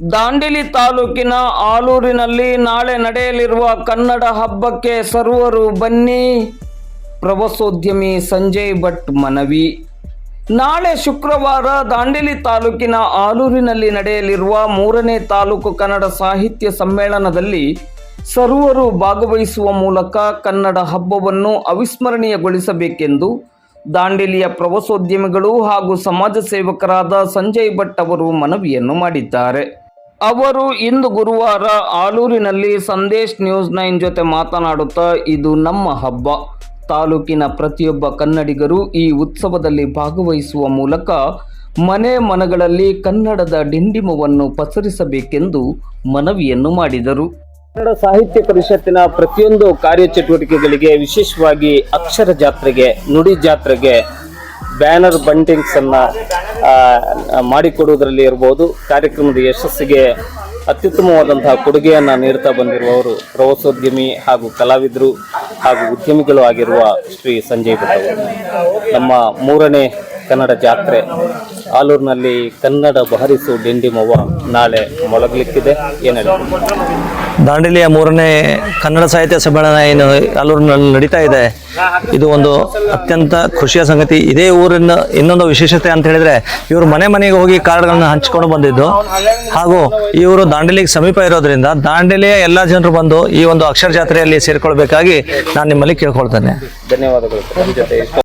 ದಾಂಡೇಲಿ ತಾಲೂಕಿನ ಆಲೂರಿನಲ್ಲಿ ನಾಳೆ ನಡೆಯಲಿರುವ ಕನ್ನಡ ಹಬ್ಬಕ್ಕೆ ಸರ್ವರು ಬನ್ನಿ. ಪ್ರವಾಸೋದ್ಯಮಿ ಸಂಜಯ್ ಭಟ್ ಮನವಿ. ನಾಳೆ ಶುಕ್ರವಾರ ದಾಂಡೇಲಿ ತಾಲೂಕಿನ ಆಲೂರಿನಲ್ಲಿ ನಡೆಯಲಿರುವ 3ನೇ ತಾಲೂಕು ಕನ್ನಡ ಸಾಹಿತ್ಯ ಸಮ್ಮೇಳನದಲ್ಲಿ ಸರ್ವರು ಭಾಗವಹಿಸುವ ಮೂಲಕ ಕನ್ನಡ ಹಬ್ಬವನ್ನು ಅವಿಸ್ಮರಣೀಯಗೊಳಿಸಬೇಕೆಂದು ದಾಂಡೇಲಿಯ ಪ್ರವಾಸೋದ್ಯಮಿಗಳು ಹಾಗೂ ಸಮಾಜ ಸೇವಕರಾದ ಸಂಜಯ್ ಭಟ್ ಅವರು ಮನವಿಯನ್ನು ಮಾಡಿದ್ದಾರೆ. ಅವರು ಇಂದು ಗುರುವಾರ ಆಲೂರಿನಲ್ಲಿ ಸಂದೇಶ್ ನ್ಯೂಸ್ 9 ಜೊತೆ ಮಾತನಾಡುತ್ತಾ, ಇದು ನಮ್ಮ ಹಬ್ಬ. ತಾಲೂಕಿನ ಪ್ರತಿಯೊಬ್ಬ ಕನ್ನಡಿಗರು ಈ ಉತ್ಸವದಲ್ಲಿ ಭಾಗವಹಿಸುವ ಮೂಲಕ ಮನೆ ಮನಗಳಲ್ಲಿ ಕನ್ನಡದ ಡಿಂಡಿಮವನ್ನು ಪಸರಿಸಬೇಕೆಂದು ಮನವಿಯನ್ನು ಮಾಡಿದರು. ಕನ್ನಡ ಸಾಹಿತ್ಯ ಪರಿಷತ್ತಿನ ಪ್ರತಿಯೊಂದು ಕಾರ್ಯಚಟುವಟಿಕೆಗಳಿಗೆ, ವಿಶೇಷವಾಗಿ ಅಕ್ಷರ ಜಾತ್ರೆಗೆ, ನುಡಿ ಜಾತ್ರೆಗೆ ಬ್ಯಾನರ್ ಬಂಟಿಂಗ್ಸ್ ಅನ್ನ ಮಾಡಿಕೊಡುವುದರಲ್ಲಿ ಇರಬಹುದು. ಕಾರ್ಯಕ್ರಮದ ಯಶಸ್ಸಿಗೆ ಅತ್ಯುತ್ತಮವಾದಂತಹ ಕೊಡುಗೆಯನ್ನು ನೀಡುತ್ತಾ ಬಂದಿರುವವರು ಪ್ರವಾಸೋದ್ಯಮಿ ಹಾಗೂ ಕಲಾವಿದರು ಹಾಗೂ ಉದ್ಯಮಿಗಳು ಆಗಿರುವ ಶ್ರೀ ಸಂಜಯ್ ಭಟ್ ಅವರು. ನಮ್ಮ 3ನೇ ಕನ್ನಡ ಜಾತ್ರೆ ಆಲೂರಿನಲ್ಲಿ ಕನ್ನಡ ಬಹರಿಸು ಡಿಂಡಿಮವ್ವ ನಾಳೆ ಮೊಳಗಲಿಕ್ಕಿದೆ. ಏನು ದಾಂಡೇಲಿಯ 3ನೇ ಕನ್ನಡ ಸಾಹಿತ್ಯ ಸಮ್ಮೇಳನ ಏನು ಆಲೂರಿನಲ್ಲಿ ನಡೀತಾ ಇದೆ, ಇದು ಒಂದು ಅತ್ಯಂತ ಖುಷಿಯ ಸಂಗತಿ. ಇದೇ ಊರಿನ ಇನ್ನೊಂದು ವಿಶೇಷತೆ ಅಂತ ಹೇಳಿದ್ರೆ, ಇವರು ಮನೆ ಮನೆಗೆ ಹೋಗಿ ಕಾರ್ಡ್ಗಳನ್ನ ಹಂಚಿಕೊಂಡು ಬಂದಿದ್ದು ಹಾಗೂ ಇವರು ದಾಂಡೇಲಿಗೆ ಸಮೀಪ ಇರೋದ್ರಿಂದ ದಾಂಡೇಲಿಯ ಎಲ್ಲ ಜನರು ಬಂದು ಈ ಒಂದು ಅಕ್ಷರ ಜಾತ್ರೆಯಲ್ಲಿ ಸೇರಿಕೊಳ್ಬೇಕಾಗಿ ನಾನು ನಿಮ್ಮಲ್ಲಿ ಕೇಳ್ಕೊಳ್ತೇನೆ. ಧನ್ಯವಾದಗಳು.